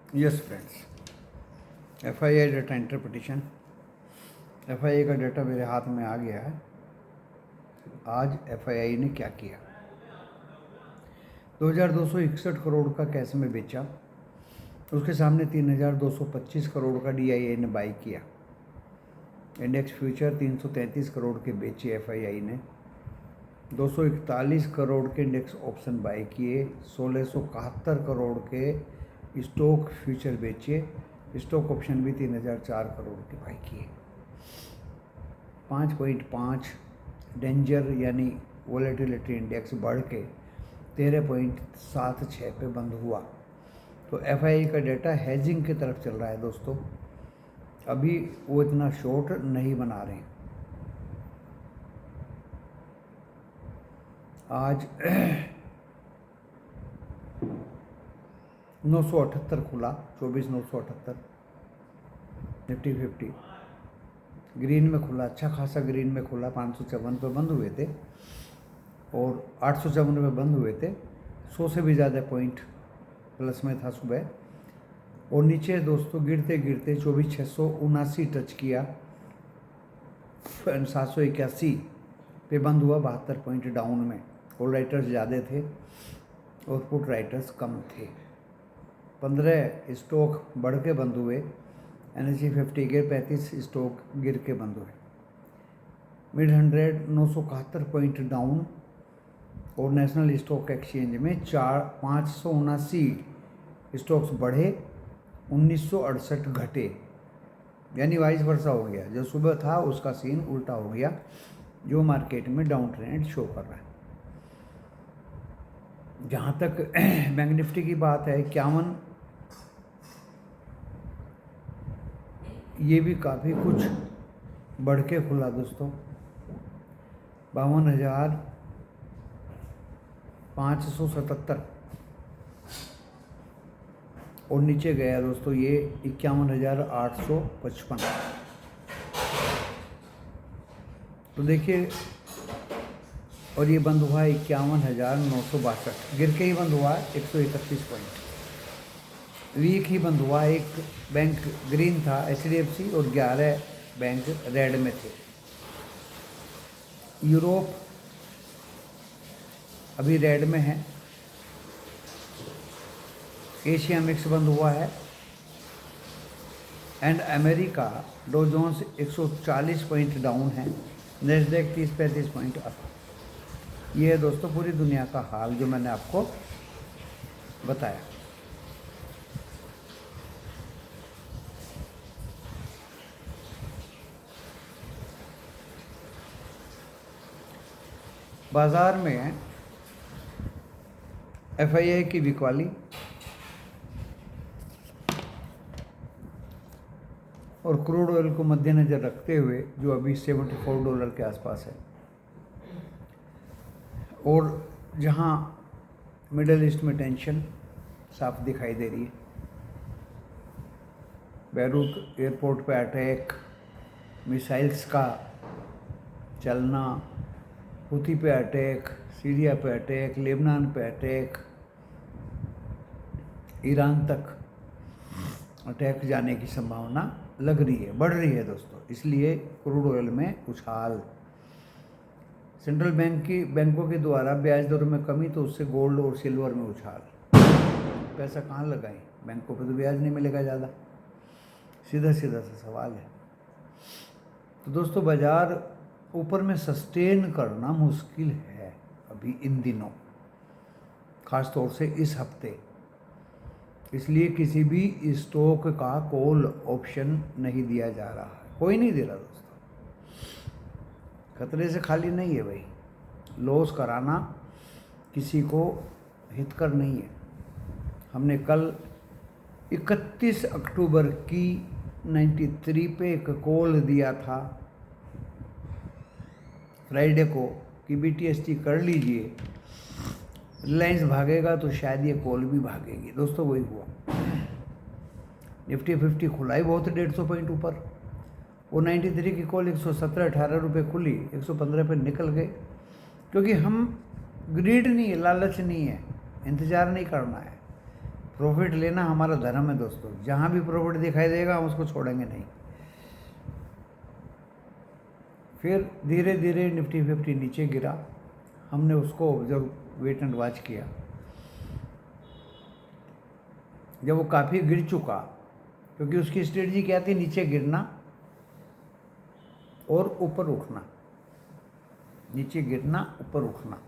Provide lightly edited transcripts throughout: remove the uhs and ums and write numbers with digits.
Yes friends, FII data interpretation. FII का data मेरे हाथ में आ गया है। आज एफआईआई ने क्या किया, 2261 करोड़ का कैश में बेचा, उसके सामने 3225 करोड़ का डीआईए ने बाई किया। इंडेक्स फ्यूचर 333 करोड़ के बेचे एफआईआई ने, 241 करोड़ के इंडेक्स ऑप्शन बाई किए, 1671 करोड़ के स्टॉक फ्यूचर बेचे, स्टॉक ऑप्शन भी 3004 करोड़ के बाई किए। 5.5 डेंजर यानी वोलेटिलिटी इंडेक्स बढ़ के 13.76 पे बंद हुआ। तो एफआईआई का डाटा हेजिंग की तरफ चल रहा है दोस्तों, अभी वो इतना शॉर्ट नहीं बना रहे हैं। आज 978 खुला, 24,978 निफ्टी 50 ग्रीन में खुला, अच्छा खासा ग्रीन में खुला। 554 पे बंद हुए थे और 854 में बंद हुए थे। 100 से भी ज़्यादा पॉइंट प्लस में था सुबह, और नीचे दोस्तों गिरते गिरते 24,679 टच किया, 781 पे बंद हुआ, 72 पॉइंट डाउन में। कॉल राइटर्स ज़्यादा थे और पुट राइटर्स कम थे। 15 स्टॉक बढ़ के बंद हुए, एनएसई 50 के 35 स्टॉक गिर के बंद हुए। मिड 100 971 पॉइंट डाउन, और नेशनल स्टॉक एक्सचेंज में 579 स्टॉक्स बढ़े, 1968 घटे, यानी वाइस वर्सा हो गया। जो सुबह था उसका सीन उल्टा हो गया, जो मार्केट में डाउन ट्रेंड शो कर रहा है। जहाँ तक बैंक निफ्टी की बात है, 51, ये भी काफ़ी कुछ बढ़ के खुला दोस्तों, 52,577, और नीचे गया दोस्तों ये 51,855। तो देखिए, और ये बंद हुआ 51,962, गिर के ही बंद हुआ 131 पॉइंट। वीक ही बंद हुआ, एक बैंक ग्रीन था एचडीएफसी, और 11 बैंक रेड में थे। यूरोप अभी रेड में है, एशिया मिक्स बंद हुआ है, and America Dow Jones 140 point down है, नेस्डैक 30-35 पॉइंट अप। ये है दोस्तों पूरी दुनिया का हाल जो मैंने आपको बताया। बाजार में एफआईआई की बिकवाली और क्रूड ऑयल को मद्देनज़र रखते हुए, जो अभी $74 के आसपास है, और जहां मिडल ईस्ट में टेंशन साफ दिखाई दे रही है, बैरूत एयरपोर्ट पे अटैक, मिसाइल्स का चलना, हुती पे अटैक, सीरिया पे अटैक, लेबनान पे अटैक, ईरान तक अटैक जाने की संभावना लग रही है, बढ़ रही है दोस्तों। इसलिए क्रूड ऑयल में उछाल, सेंट्रल बैंकों के द्वारा ब्याज दरों में कमी, तो उससे गोल्ड और सिल्वर में उछाल। पैसा कहाँ लगाएं, बैंकों पे तो ब्याज नहीं मिलेगा ज़्यादा, सीधा सीधा सा सवाल है। तो दोस्तों बाजार ऊपर में सस्टेन करना मुश्किल है अभी इन दिनों, खास तौर से इस हफ्ते। इसलिए किसी भी स्टॉक का कॉल ऑप्शन नहीं दिया जा रहा है, कोई नहीं दे रहा दोस्तों। खतरे से खाली नहीं है भाई, लॉस कराना किसी को हितकर नहीं है। हमने कल 31 अक्टूबर की 93 पे एक कॉल दिया था फ्राइडे को कि BTST कर लीजिए, रिलायंस भागेगा तो शायद ये कॉल भी भागेगी। दोस्तों वही हुआ, निफ्टी 50 खुला ही बहुत 150 पॉइंट ऊपर, वो 93 की कॉल 117-18 रुपये खुली, 115 पे निकल गए, क्योंकि हम ग्रीड नहीं है, लालच नहीं है, इंतज़ार नहीं करना है। प्रॉफिट लेना हमारा धर्म है दोस्तों। जहाँ भी प्रॉफिट दिखाई देगा हम उसको छोड़ेंगे नहीं। फिर धीरे धीरे निफ्टी 50 नीचे गिरा, हमने उसको ऑब्जर्व वेट एंड वॉच किया। जब वो काफ़ी गिर चुका, क्योंकि उसकी स्ट्रेटजी क्या थी, नीचे गिरना और ऊपर उठना, नीचे गिरना ऊपर उठना।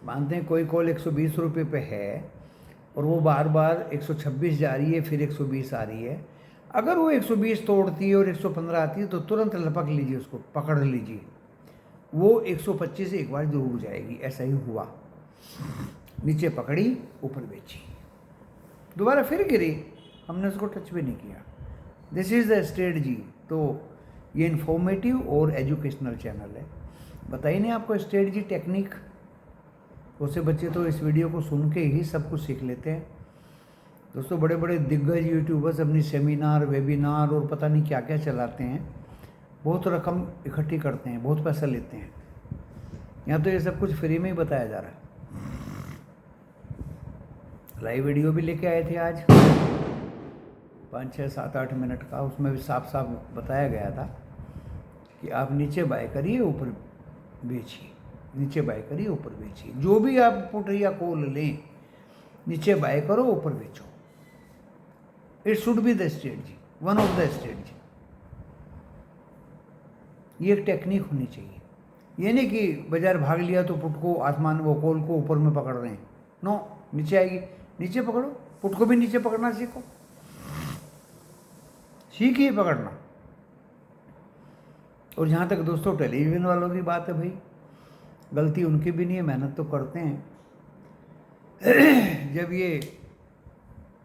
मानते हैं कोई कॉल 120 रुपये पे है और वो बार बार 126 जा रही है, फिर 120 आ रही है। अगर वो 120 तोड़ती है और 115 आती है तो तुरंत लपक लीजिए, उसको पकड़ लीजिए। वो 125 एक बार जरूर जाएगी। ऐसा ही हुआ, नीचे पकड़ी, ऊपर बेची, दोबारा फिर गिरी, हमने उसको टच भी नहीं किया। This is the strategy. तो ये इन्फॉर्मेटिव और एजुकेशनल चैनल है। बताइए नहीं आपको स्ट्रेटजी, टेक्निक। उससे बच्चे तो इस वीडियो को सुन के ही सब कुछ सीख लेते हैं दोस्तों। बड़े बड़े दिग्गज यूट्यूबर्स अपनी सेमिनार, वेबिनार और पता नहीं क्या क्या चलाते हैं, बहुत रकम इकट्ठी करते हैं, बहुत पैसा लेते हैं। यहाँ तो ये सब कुछ फ्री में ही बताया जा रहा है। लाइव वीडियो भी लेके आए थे आज 5, 6, 7, 8 मिनट का। उसमें भी साफ साफ बताया गया था कि आप नीचे बाय करिए, ऊपर बेचिए, नीचे बाय करिए, ऊपर बेचिए। जो भी आप पुट या कॉल लें, नीचे बाय करो, ऊपर बेचो। It should be the strategy, one of the strategy. ये एक टेक्निक होनी चाहिए। ये नहीं कि बाजार भाग लिया तो पुट को आसमान, वो कॉल को ऊपर में पकड़ रहे हैं। नो, नीचे आएगी, नीचे पकड़ो, पुट को भी नीचे पकड़ना सीखो, सीखिए पकड़ना। और जहाँ तक दोस्तों टेलीविज़न वालों की बात है, भाई गलती उनकी भी नहीं है, मेहनत तो करते हैं। जब ये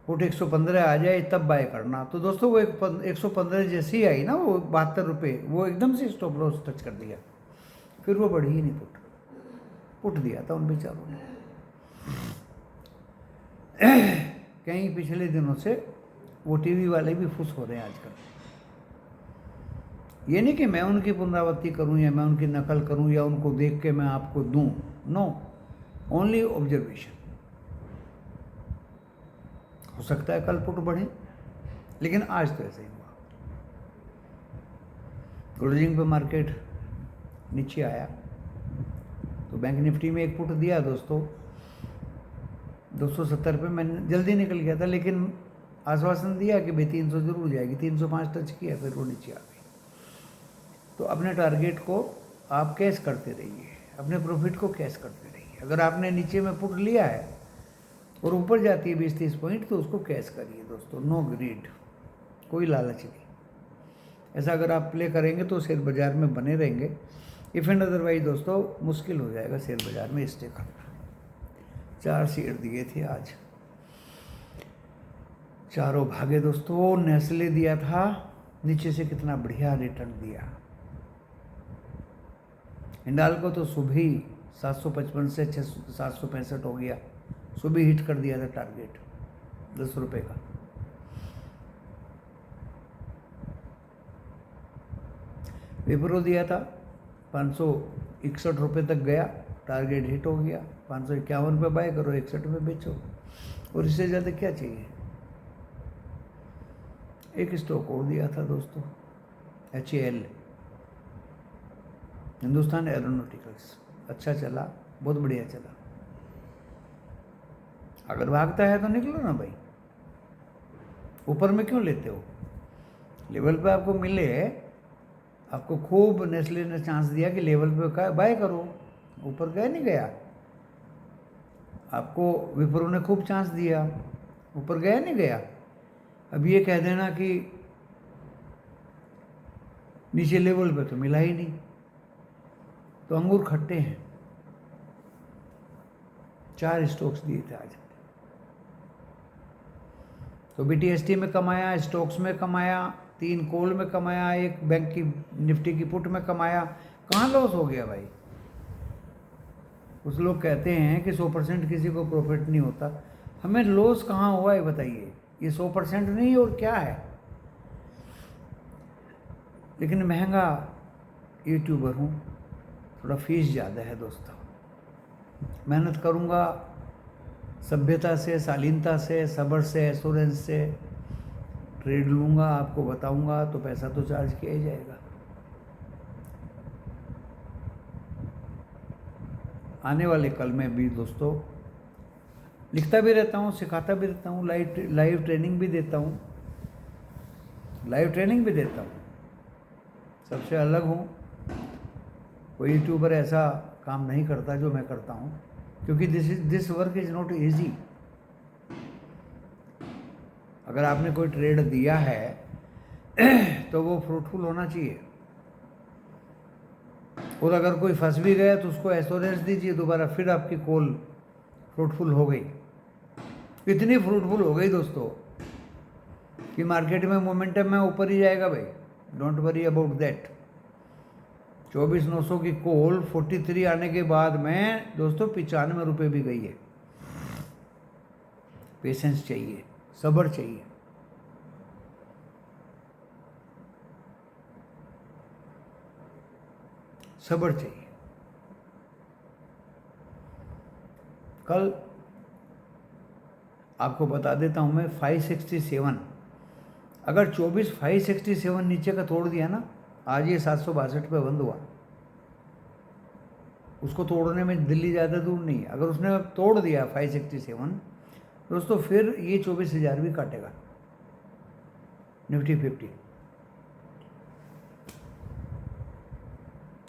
पुट 115 आ जाए तब बाय करना। तो दोस्तों वो 115 जैसी आई ना, वो 72 रुपये, वो एकदम से स्टॉप लॉस टच कर दिया, फिर वो बढ़ी ही नहीं। पुट दिया था उन बेचारों ने। कहीं पिछले दिनों से वो टीवी वाले भी खुश हो रहे हैं आजकल। ये नहीं कि मैं उनकी पुनरावृत्ति करूं या मैं उनकी नकल करूं या उनको देख के मैं आपको दूं। No, only observation. हो सकता है कल पुट बढ़े, लेकिन आज तो ऐसा ही हुआ। क्लोजिंग पे मार्केट नीचे आया तो बैंक निफ्टी में एक पुट दिया दोस्तों 270 पे। मैंने जल्दी निकल गया था, लेकिन आश्वासन दिया कि भाई 300 जरूर जाएगी। 305 टच किया, फिर वो नीचे आ गई। तो अपने टारगेट को आप कैश करते रहिए, अपने प्रॉफिट को कैश करते रहिए। अगर आपने नीचे में पुट लिया है और ऊपर जाती है 20-30 पॉइंट, तो उसको कैश करिए दोस्तों। नो ग्रीड, कोई लालच नहीं। ऐसा अगर आप प्ले करेंगे तो शेयर बाजार में बने रहेंगे। इफ एंड अदरवाइज दोस्तों मुश्किल हो जाएगा शेयर बाजार में स्टे करना। 4 शेयर दिए थे आज, चारों भागे दोस्तों। नेस्ले दिया था नीचे से, कितना बढ़िया रिटर्न दिया। हिंडाल्को तो सुबह ही 755 से 765 हो गया, सुबह हिट कर दिया था टारगेट 10 रुपये का। विप्रो दिया था 561 रुपये तक गया, टारगेट हिट हो गया। 551 पे बाय करो, 61 में बेचो, और इससे ज़्यादा क्या चाहिए। एक स्टॉक और दिया था दोस्तों, HAL, हिंदुस्तान एरोनॉटिकल्स। अच्छा चला, बहुत बढ़िया चला। अगर भागता है तो निकलो ना भाई, ऊपर में क्यों लेते हो। लेवल पे आपको मिले, आपको खूब नेस्ले ने चांस दिया कि लेवल पे का बाय करो, ऊपर गया नहीं गया। आपको विप्रो ने खूब चांस दिया, ऊपर गया नहीं गया। अब ये कह देना कि नीचे लेवल पे तो मिला ही नहीं, तो अंगूर खट्टे हैं। 4 स्टॉक्स दिए थे आज, तो BTST में कमाया, स्टॉक्स में कमाया, 3 कॉल में कमाया, 1 बैंक की निफ्टी की पुट में कमाया। कहाँ लॉस हो गया भाई। कुछ लोग कहते हैं कि 100% किसी को प्रॉफिट नहीं होता। हमें लॉस कहाँ हुआ है बताइए। ये 100% नहीं और क्या है। लेकिन महंगा यूट्यूबर हूँ, थोड़ा फीस ज़्यादा है दोस्तों। मेहनत करूँगा सभ्यता से, शालीनता से, सब्र से, एश्योरेंस से ट्रेड लूँगा, आपको बताऊँगा, तो पैसा तो चार्ज किया ही जाएगा। आने वाले कल में भी दोस्तों लिखता भी रहता हूँ, सिखाता भी रहता हूँ, लाइव ट्रेनिंग भी देता हूँ, सबसे अलग हूँ। कोई यूट्यूबर ऐसा काम नहीं करता जो मैं करता हूँ, क्योंकि this work is not easy. अगर आपने कोई ट्रेड दिया है तो वो फ्रूटफुल होना चाहिए, और अगर कोई फंस भी गया तो उसको एश्योरेंस दीजिए दोबारा, फिर आपकी कॉल फ्रूटफुल हो गई। इतनी फ्रूटफुल हो गई दोस्तों कि मार्केट में मोमेंटम में ऊपर ही जाएगा भाई, डोंट वरी अबाउट दैट। 24,900 की कॉल 43 आने के बाद में दोस्तों 95 रुपये भी गई है। पेशेंस चाहिए, सब्र चाहिए। सब्र चाहिए। कल आपको बता देता हूं मैं 567, अगर 567 नीचे का तोड़ दिया ना, आज ये 762 पे बंद हुआ। उसको तोड़ने में दिल्ली ज़्यादा दूर नहीं है। अगर उसने तोड़ दिया 567 दोस्तों, फिर ये 24,000 भी काटेगा निफ्टी 50।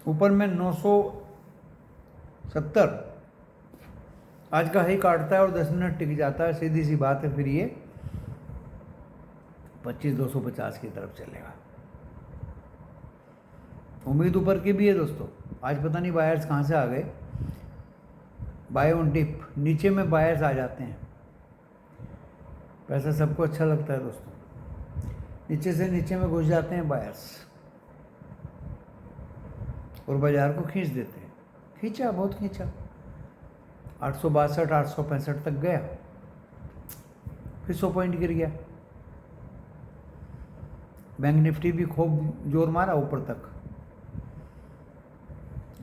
ऊपर में 970 आज का हाई काटता है और 10 मिनट टिक जाता है, सीधी सी बात है। फिर ये 25,250 की तरफ चलेगा। उम्मीद ऊपर की भी है दोस्तों। आज पता नहीं बायर्स कहाँ से आ गए। बाय ऑन डिप, नीचे में बायर्स आ जाते हैं। पैसा सबको अच्छा लगता है दोस्तों, नीचे से नीचे में घुस जाते हैं बायर्स और बाजार को खींच देते हैं। खींचा, बहुत खींचा, 862 865 तक गया, फिर 100 पॉइंट गिर गया। बैंक निफ्टी भी खूब जोर मारा ऊपर तक,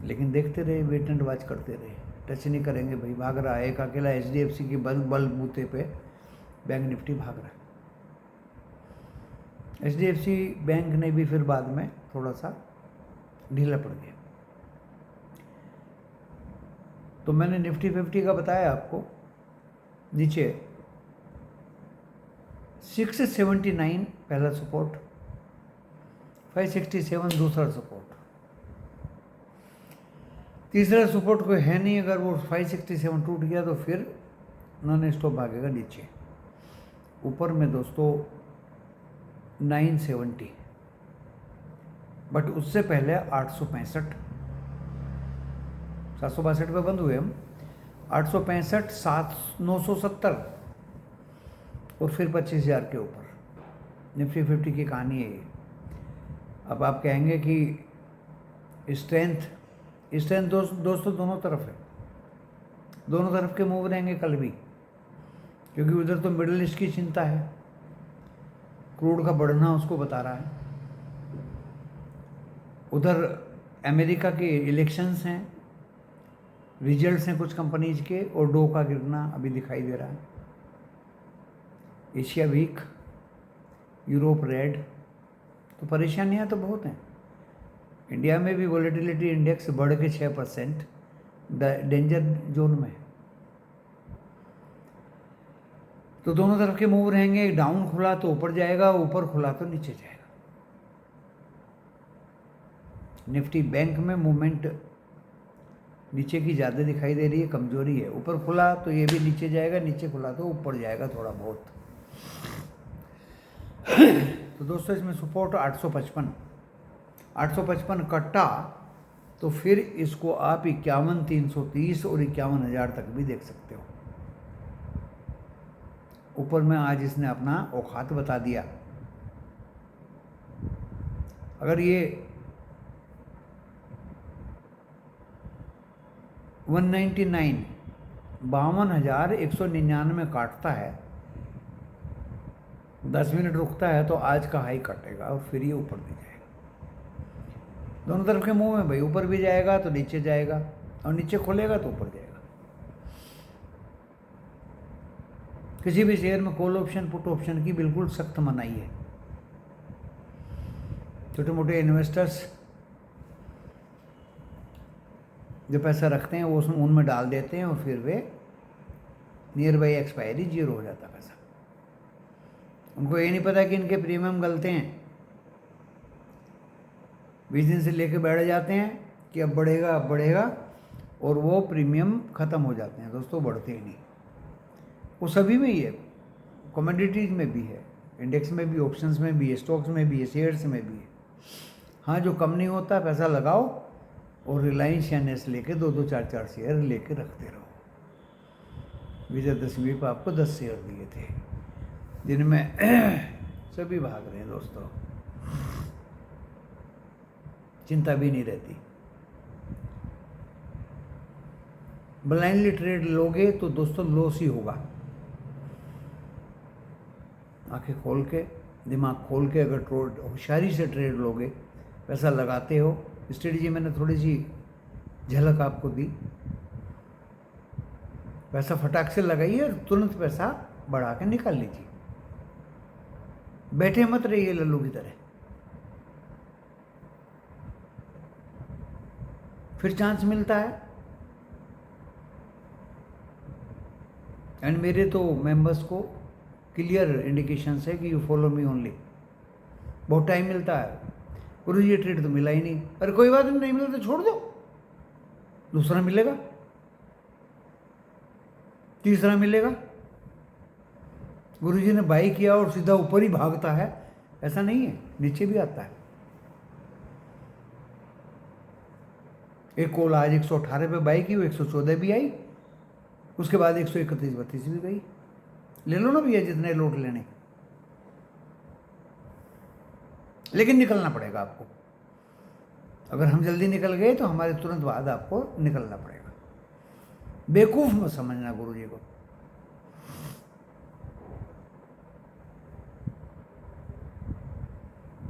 लेकिन देखते रहे, वेट एंड वॉच करते रहे। टच नहीं करेंगे भाई, भाग रहा है। एक अकेला HDFC के बलबूते पे बैंक निफ्टी भाग रहा है। HDFC बैंक ने भी फिर बाद में थोड़ा सा ढीला पड़ गया। तो मैंने निफ्टी 50 का बताया आपको, नीचे 679 पहला सपोर्ट, 567 दूसरा सपोर्ट, तीसरा सपोर्ट कोई है नहीं। अगर वो 567 टूट गया तो फिर नॉन स्टॉप भागेगा नीचे। ऊपर में दोस्तों 970, बट उससे पहले 865, 762 पे बंद हुए हम, 865, 970 और फिर 25,000 के ऊपर। निफ्टी 50 की कहानी है ये। अब आप कहेंगे कि स्ट्रेंथ दोस्तों दोनों तरफ है, दोनों तरफ के मूव रहेंगे कल भी, क्योंकि उधर तो मिडिल ईस्ट की चिंता है, क्रूड का बढ़ना उसको बता रहा है। उधर अमेरिका के इलेक्शंस हैं, रिजल्ट्स हैं कुछ कंपनीज के, और डो का गिरना अभी दिखाई दे रहा है। एशिया वीक, यूरोप रेड, तो परेशानियां तो बहुत हैं। इंडिया में भी वोलेटिलिटी इंडेक्स बढ़ के 6%, डेंजर जोन में। तो दोनों तरफ के मूव रहेंगे। डाउन खुला तो ऊपर जाएगा, ऊपर खुला तो नीचे जाएगा। निफ्टी बैंक में मूवमेंट नीचे की ज़्यादा दिखाई दे रही है, कमजोरी है। ऊपर खुला तो ये भी नीचे जाएगा, नीचे खुला तो ऊपर जाएगा थोड़ा बहुत। तो दोस्तों इसमें सपोर्ट 855 कट्टा, तो फिर इसको आप 51,330 और 51,000 तक भी देख सकते हो। ऊपर में आज इसने अपना औकात बता दिया। अगर ये 199 52,199 काटता है, 10 मिनट रुकता है, तो आज का हाई कटेगा और फिर ये ऊपर भी जाएगा। दोनों तरफ के मुंह में भाई, ऊपर भी जाएगा तो नीचे जाएगा, और नीचे खोलेगा तो ऊपर जाएगा। किसी भी शेयर में कॉल ऑप्शन पुट ऑप्शन की बिल्कुल सख्त मनाही है। छोटे मोटे इन्वेस्टर्स जो पैसा रखते हैं वो उनमें डाल देते हैं और फिर वे नियर बाई एक्सपायरी 0 हो जाता पैसा। उनको ये नहीं पता कि इनके प्रीमियम गलते हैं। 20 दिन से लेके बैठ जाते हैं कि अब बढ़ेगा और वो प्रीमियम ख़त्म हो जाते हैं दोस्तों, बढ़ते ही नहीं। वो सभी में ही है, कमोडिटीज़ में भी है, इंडेक्स में भी, ऑप्शंस में भी है, स्टॉक्स में भी है, शेयर्स में भी है। हाँ, जो कम नहीं होता पैसा लगाओ और रिलायंस या नेस्ले के 2-2 4-4 शेयर लेके रखते रहो। विजयदशमी पर आपको 10 शेयर दिए थे जिनमें सभी भाग रहे हैं दोस्तों, चिंता भी नहीं रहती। ब्लाइंडली ट्रेड लोगे तो दोस्तों लॉस ही होगा। आंखें खोल के, दिमाग खोल के अगर होशियारी से ट्रेड लोगे, पैसा लगाते हो। स्ट्रेटजी मैंने थोड़ी सी झलक आपको दी। पैसा फटाक से लगाइए और तुरंत पैसा बढ़ा के निकाल लीजिए। बैठे मत रहिए लल्लू की तरह। फिर चांस मिलता है। एंड मेरे तो मेंबर्स को क्लियर इंडिकेशन है कि यू फॉलो मी ओनली। बहुत टाइम मिलता है, गुरु जी ये ट्रेड तो मिला ही नहीं। अरे कोई बात नहीं मिला तो छोड़ दो, दूसरा मिलेगा, तीसरा मिलेगा। गुरु जी ने बाई किया और सीधा ऊपर ही भागता है, ऐसा नहीं है, नीचे भी आता है। एक कॉल आज 118 पे बाई की, वो 114 भी आई, उसके बाद 131-32 भी गई। ले लो ना भैया जितने लोट लेने, लेकिन निकलना पड़ेगा आपको। अगर हम जल्दी निकल गए तो हमारे तुरंत बाद आपको निकलना पड़ेगा। बेवकूफ मत समझना गुरु जी को।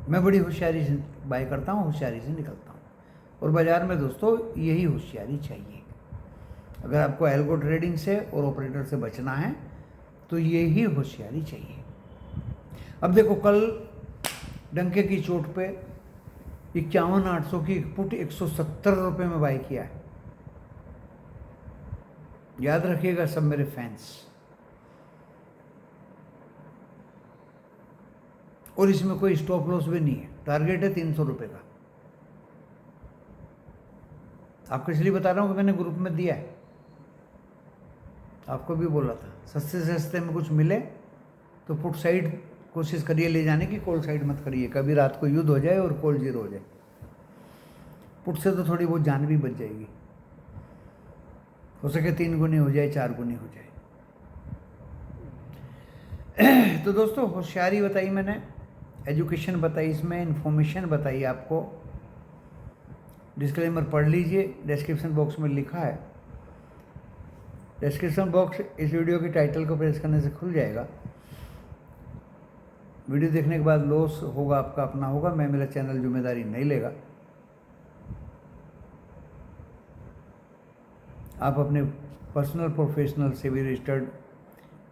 मैं बड़ी होशियारी से बाय करता हूँ, होशियारी से निकलता हूँ। और बाजार में दोस्तों यही होशियारी चाहिए। अगर आपको एल्गो ट्रेडिंग से और ऑपरेटर से बचना है तो यही होशियारी चाहिए। अब देखो, कल डंके की चोट पे 51,800 की पुट 170 रुपये में बाई किया है। याद रखिएगा सब मेरे फैंस। और इसमें कोई स्टॉप लॉस भी नहीं है। टारगेट है 300 रुपये का। आपको इसलिए बता रहा हूं कि मैंने ग्रुप में दिया है, आपको भी बोला था सस्ते से सस्ते में कुछ मिले तो पुट साइड कोशिश करिए ले जाने की, कॉल साइड मत करिए। कभी रात को युद्ध हो जाए और कॉल 0 हो जाए। पुट से तो थोड़ी बहुत जान भी बच जाएगी, हो सके 3 गुनी हो जाए, 4 गुनी हो जाए। तो दोस्तों होशियारी बताई मैंने, एजुकेशन बताई, इसमें इन्फॉर्मेशन बताई आपको। डिस्क्लेमर पढ़ लीजिए, डिस्क्रिप्शन बॉक्स में लिखा है। डिस्क्रिप्शन बॉक्स इस वीडियो की टाइटल को प्रेस करने से खुल जाएगा। वीडियो देखने के बाद लॉस होगा आपका अपना होगा, मैं मेरा चैनल जिम्मेदारी नहीं लेगा। आप अपने पर्सनल प्रोफेशनल से भी रजिस्टर्ड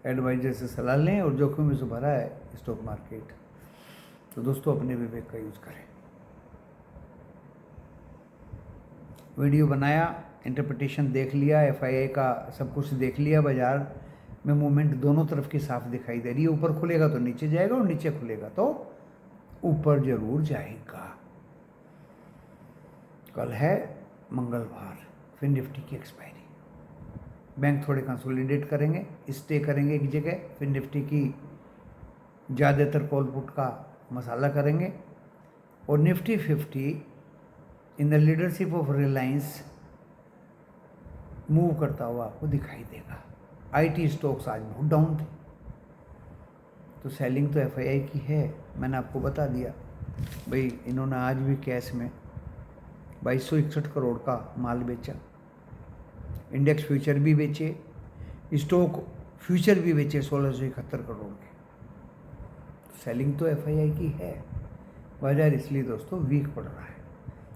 एडवाइजर से सलाह लें और जोखिम से भरा है स्टॉक मार्केट, तो दोस्तों अपने विवेक का यूज़ करें। वीडियो बनाया, इंटरप्रिटेशन देख लिया, FII का सब कुछ देख लिया। बाजार में मूवमेंट दोनों तरफ की साफ दिखाई दे रही है। ऊपर खुलेगा तो नीचे जाएगा और नीचे खुलेगा तो ऊपर जरूर जाएगा। कल है मंगलवार, फिर निफ्टी की एक्सपायरी। बैंक थोड़े कंसोलिडेट करेंगे, स्टे करेंगे एक जगह, फिर निफ्टी की ज़्यादातर कॉल पुट का मसाला करेंगे और Nifty 50 in the leadership of Reliance move करता हुआ आपको दिखाई देगा। IT स्टॉक्स आज बहुत डाउन थे, तो सेलिंग तो FII की है, मैंने आपको बता दिया भाई। इन्होंने आज भी कैश में 2261 करोड़ का माल बेचा, इंडेक्स फ्यूचर भी बेचे, स्टॉक फ्यूचर भी बेचे 1671 करोड़ के। सेलिंग तो FII की है। बाजार इसलिए दोस्तों वीक पड़ रहा है।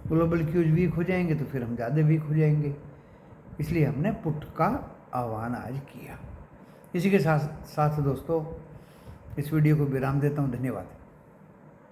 ग्लोबल क्यूज वीक हो जाएंगे तो फिर हम ज़्यादा वीक हो जाएंगे, इसलिए हमने पुट का आह्वान आज किया। इसी के साथ साथ दोस्तों इस वीडियो को विराम देता हूँ। धन्यवाद।